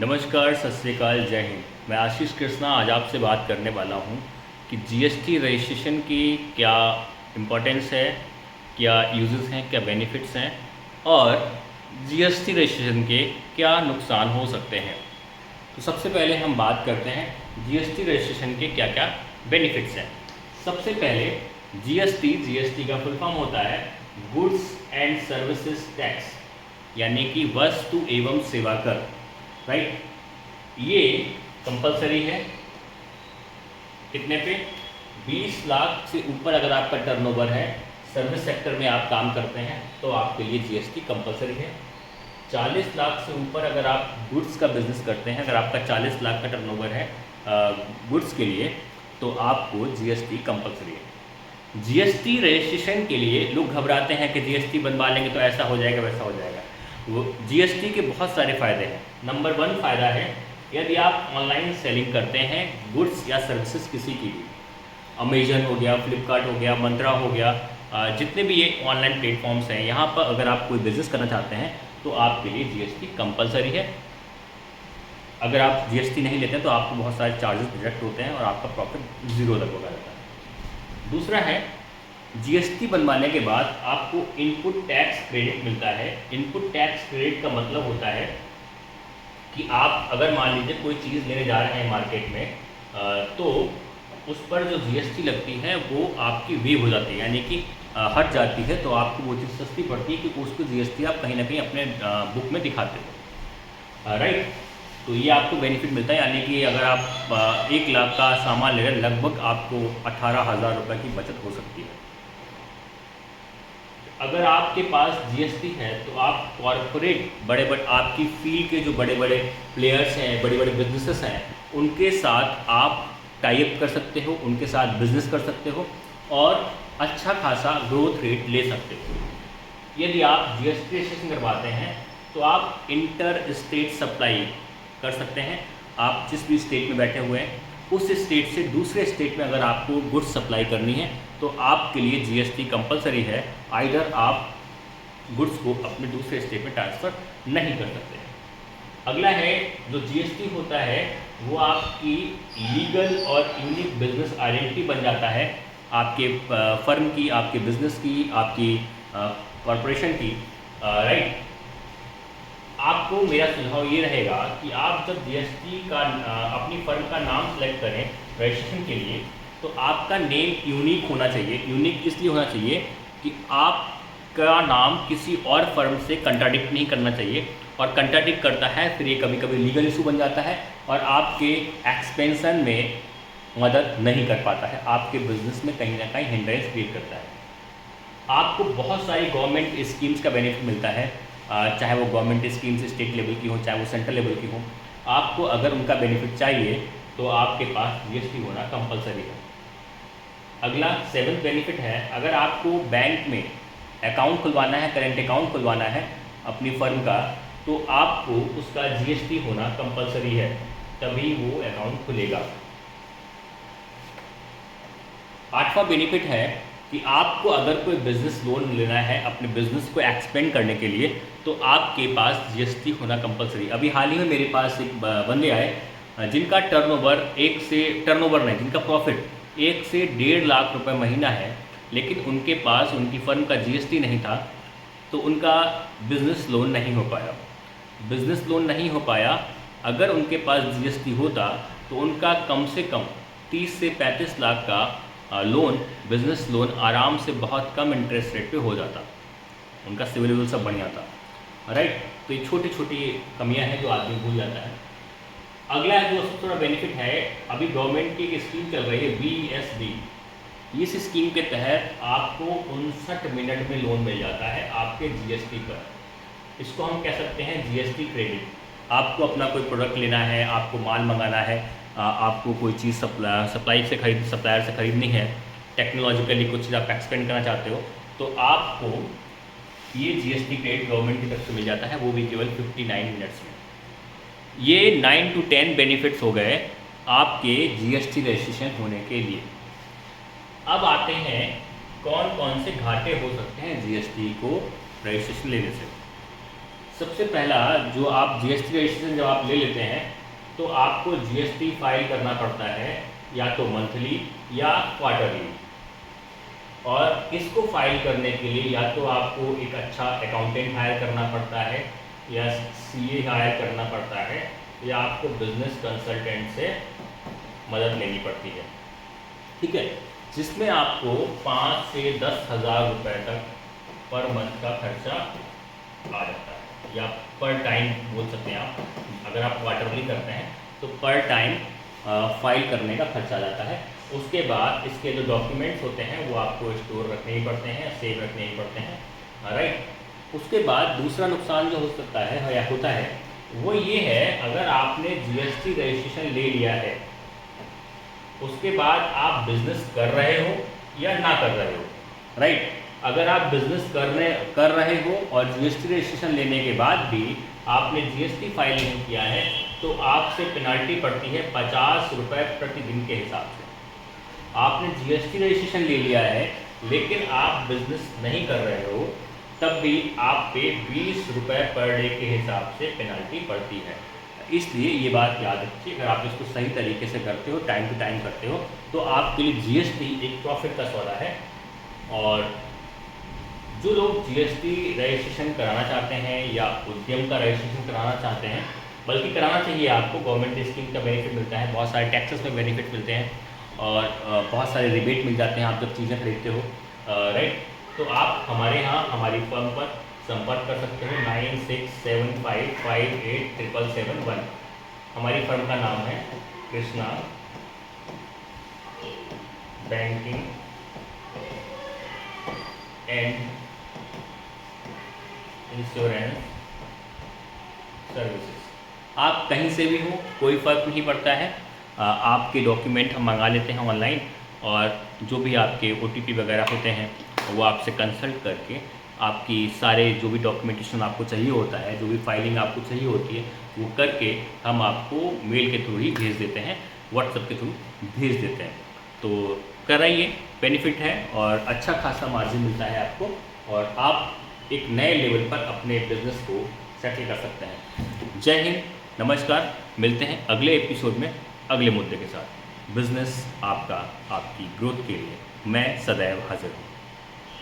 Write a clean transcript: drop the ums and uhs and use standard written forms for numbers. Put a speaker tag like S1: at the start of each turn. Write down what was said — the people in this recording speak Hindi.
S1: नमस्कार, सत श्री अकाल, जय हिंद। मैं आशीष कृष्णा आज आपसे बात करने वाला हूं कि जीएसटी रजिस्ट्रेशन की क्या इम्पोर्टेंस है, क्या यूजेस हैं, क्या बेनिफिट्स हैं और जीएसटी रजिस्ट्रेशन के क्या नुकसान हो सकते हैं। तो सबसे पहले हम बात करते हैं जीएसटी रजिस्ट्रेशन के क्या क्या बेनिफिट्स हैं। सबसे पहले जीएसटी का फुल फॉर्म होता है गुड्स एंड सर्विसेज टैक्स, यानी कि वस्तु एवं सेवा कर, राइट। ये कंपलसरी है कितने पे? 20 लाख से ऊपर अगर आपका टर्नओवर है, सर्विस सेक्टर में आप काम करते हैं तो आपके लिए जीएसटी कंपलसरी है। 40 लाख से ऊपर अगर आप गुड्स का बिजनेस करते हैं, अगर आपका 40 लाख का टर्नओवर है गुड्स के लिए, तो आपको जीएसटी कंपलसरी है। जीएसटी रजिस्ट्रेशन के लिए लोग घबराते हैं कि जीएसटी बनवा लेंगे तो ऐसा हो जाएगा, वैसा हो जाएगा। वो जीएसटी के बहुत सारे फ़ायदे हैं। नंबर 1 फ़ायदा है, यदि आप ऑनलाइन सेलिंग करते हैं गुड्स या सर्विसेज किसी की भी, अमेजन हो गया, फ्लिपकार्ट हो गया, मंत्रा हो गया, जितने भी ये ऑनलाइन प्लेटफॉर्म्स हैं, यहाँ पर अगर आप कोई बिज़नेस करना चाहते हैं तो आपके लिए जीएसटी कंपलसरी है। अगर आप जीएसटी नहीं लेते हैं तो आपको बहुत सारे चार्जेस डिडक्ट होते हैं और आपका प्रॉफिट ज़ीरो लगभग आ जाता है। दूसरा है, जीएसटी बनवाने के बाद आपको इनपुट टैक्स क्रेडिट मिलता है। इनपुट टैक्स क्रेडिट का मतलब होता है कि आप अगर मान लीजिए कोई चीज़ लेने जा रहे हैं मार्केट में, तो उस पर जो जीएसटी लगती है वो आपकी वेव हो जाती है, यानी कि हट जाती है, तो आपको वो चीज़ सस्ती पड़ती है कि उसको जीएसटी आप कहीं ना कहीं अपने बुक में दिखाते हो, राइट। तो ये आपको बेनिफिट मिलता है, यानी कि अगर आप 1 लाख का सामान ले रहे हैं, लगभग आपको 18,000 रुपये की बचत हो सकती है। अगर आपके पास जीएसटी है तो आप कॉरपोरेट बड़े आपकी फील्ड के जो बड़े बड़े प्लेयर्स हैं, बड़े बड़े बिजनेसेस हैं, उनके साथ आप टाई अप कर सकते हो, उनके साथ बिजनेस कर सकते हो और अच्छा खासा ग्रोथ रेट ले सकते हो। यदि आप जीएसटी रजिस्ट्रेशन करवाते हैं तो आप इंटर स्टेट सप्लाई कर सकते हैं। आप जिस भी स्टेट में बैठे हुए हैं, उस स्टेट से दूसरे स्टेट में अगर आपको गुड्स सप्लाई करनी है तो आपके लिए जीएसटी कंपलसरी है। आइदर आप गुड्स को अपने दूसरे स्टेट में ट्रांसफ़र नहीं कर सकते। अगला है, जो जीएसटी होता है वो आपकी लीगल और यूनिक बिजनेस आइडेंटिटी बन जाता है, आपके फर्म की, आपके बिजनेस की, आपकी कॉरपोरेशन की, राइट। आपको मेरा सुझाव ये रहेगा कि आप जब जीएसटी का अपनी फर्म का नाम सेलेक्ट करें रजिस्ट्रेशन के लिए, तो आपका नेम यूनिक होना चाहिए। यूनिक इसलिए होना चाहिए कि आपका नाम किसी और फर्म से कंट्राडिक्ट नहीं करना चाहिए, और कंट्राडिक्ट करता है फिर ये कभी कभी लीगल इशू बन जाता है और आपके एक्सपेंशन में मदद नहीं कर पाता है, आपके बिजनेस में कहीं ना कहीं हिंड्रेंस क्रिएट करता है। आपको बहुत सारी गवर्नमेंट स्कीम्स का बेनिफिट मिलता है, चाहे वो गवर्नमेंट स्कीम्स स्टेट लेवल की हो, चाहे वो सेंट्रल लेवल की हो। आपको अगर उनका बेनिफिट चाहिए तो आपके पास जीएसटी होना कंपलसरी है। अगला 7th बेनिफिट है, अगर आपको बैंक में अकाउंट खुलवाना है, करेंट अकाउंट खुलवाना है अपनी फर्म का, तो आपको उसका जीएसटी होना कंपलसरी है, तभी वो अकाउंट खुलेगा। 8वां बेनिफिट है कि आपको अगर कोई बिजनेस लोन लेना है अपने बिजनेस को एक्सपेंड करने के लिए, तो आपके पास जीएसटी होना कंपलसरी। अभी हाल ही में मेरे पास एक बंदे आए जिनका जिनका प्रॉफिट 1 से 1.5 लाख रुपए महीना है, लेकिन उनके पास उनकी फर्म का जीएसटी नहीं था, तो उनका बिजनेस लोन नहीं हो पाया। बिजनेस लोन नहीं हो पाया। अगर उनके पास जीएसटी होता तो उनका कम से कम 30 से 35 लाख का लोन, बिजनेस लोन आराम से बहुत कम इंटरेस्ट रेट पे हो जाता, उनका सिविल विल सब बन जाता, राइट। तो ये छोटी छोटी कमियां हैं जो आदमी भूल जाता है। अगला जो सबसे बड़ा बेनिफिट है, अभी गवर्नमेंट की एक स्कीम चल रही है बीएसबी। इस स्कीम के तहत आपको 59 मिनट में लोन मिल जाता है आपके जीएसटी पर। इसको हम कह सकते हैं जीएसटी क्रेडिट। आपको अपना कोई प्रोडक्ट लेना है, आपको माल मंगाना है, आपको कोई चीज़ सप्लायर से खरीदनी है, टेक्नोलॉजिकली कुछ चीज़ आप एक्सपेंड करना चाहते हो, तो आपको ये जीएसटी क्रेडिट गवर्नमेंट की तरफ से मिल जाता है, वो भी केवल 59 मिनट्स में। ये 9 to 10 बेनिफिट्स हो गए आपके जीएसटी रजिस्ट्रेशन होने के लिए। अब आते हैं कौन कौन से घाटे हो सकते हैं जीएसटी को रजिस्ट्रेशन लेने से। सबसे पहला जो आप जीएसटी रजिस्ट्रेशन जब आप ले लेते हैं तो आपको जीएसटी फाइल करना पड़ता है या तो मंथली या क्वार्टरली। और इसको फाइल करने के लिए या तो आपको एक अच्छा अकाउंटेंट हायर करना पड़ता है या सीए हायर करना पड़ता है या आपको बिजनेस कंसल्टेंट से मदद लेनी पड़ती है, ठीक है, जिसमें आपको 5 से 10 हज़ार रुपये तक पर मंथ का खर्चा आ जाता है, या पर टाइम बोल सकते हैं आप। अगर आप क्वार्टरली करते हैं तो पर टाइम फाइल करने का खर्चा आ जाता है। उसके बाद इसके जो डॉक्यूमेंट्स होते हैं वो आपको स्टोर रखने ही पड़ते हैं, सेव रखने ही पड़ते हैं, राइट। उसके बाद दूसरा नुकसान जो हो सकता है या होता है वो ये है, अगर आपने जीएसटी रजिस्ट्रेशन ले लिया है उसके बाद आप बिजनेस कर रहे हो या ना कर रहे हो, राइट। अगर आप बिजनेस कर रहे हो और जीएसटी रजिस्ट्रेशन लेने के बाद भी आपने जीएसटी फाइल नहीं किया है तो आपसे पेनल्टी पड़ती है 50 रुपये प्रतिदिन के हिसाब से। आपने जीएसटी रजिस्ट्रेशन ले लिया है लेकिन आप बिजनेस नहीं कर रहे हो तब भी आप पे 20 रुपये पर डे के हिसाब से पेनल्टी पड़ती है। इसलिए ये बात याद रखिए, अगर आप इसको सही तरीके से करते हो, टाइम टू टाइम करते हो, तो आपके लिए जीएसटी एक प्रॉफिट का सौदा है। और जो लोग जीएसटी रजिस्ट्रेशन कराना चाहते हैं या उद्यम का रजिस्ट्रेशन कराना चाहते हैं, बल्कि कराना चाहिए, आपको गवर्नमेंट स्कीम का बेनिफिट मिलता है, बहुत सारे टैक्सेस में बेनिफिट मिलते हैं और बहुत सारे रिबेट मिल जाते हैं आप जब चीज़ें खरीदते हो, राइट। तो आप हमारे यहाँ हमारी फर्म पर संपर्क कर सकते हो 9675587771। हमारी फर्म का नाम है Krishna banking and insurance services. आप कहीं से भी हो, कोई फ़र्क नहीं पड़ता है। आपके डॉक्यूमेंट हम मंगा लेते हैं ऑनलाइन और जो भी आपके ओटीपी वगैरह होते हैं वो आपसे कंसल्ट करके आपकी सारे जो भी डॉक्यूमेंटेशन आपको चाहिए होता है, जो भी फाइलिंग आपको चाहिए होती है वो करके हम आपको मेल के थ्रू ही भेज देते हैं, व्हाट्सएप के थ्रू भेज देते हैं। तो कराइए, बेनिफिट है और अच्छा खासा मार्जिन मिलता है आपको और आप एक नए लेवल पर अपने बिजनेस को सेटल कर सकते हैं। जय हिंद, नमस्कार, मिलते हैं अगले एपिसोड में अगले मुद्दे के साथ। बिजनेस आपका, आपकी ग्रोथ के लिए मैं सदैव हाजिर हूँ।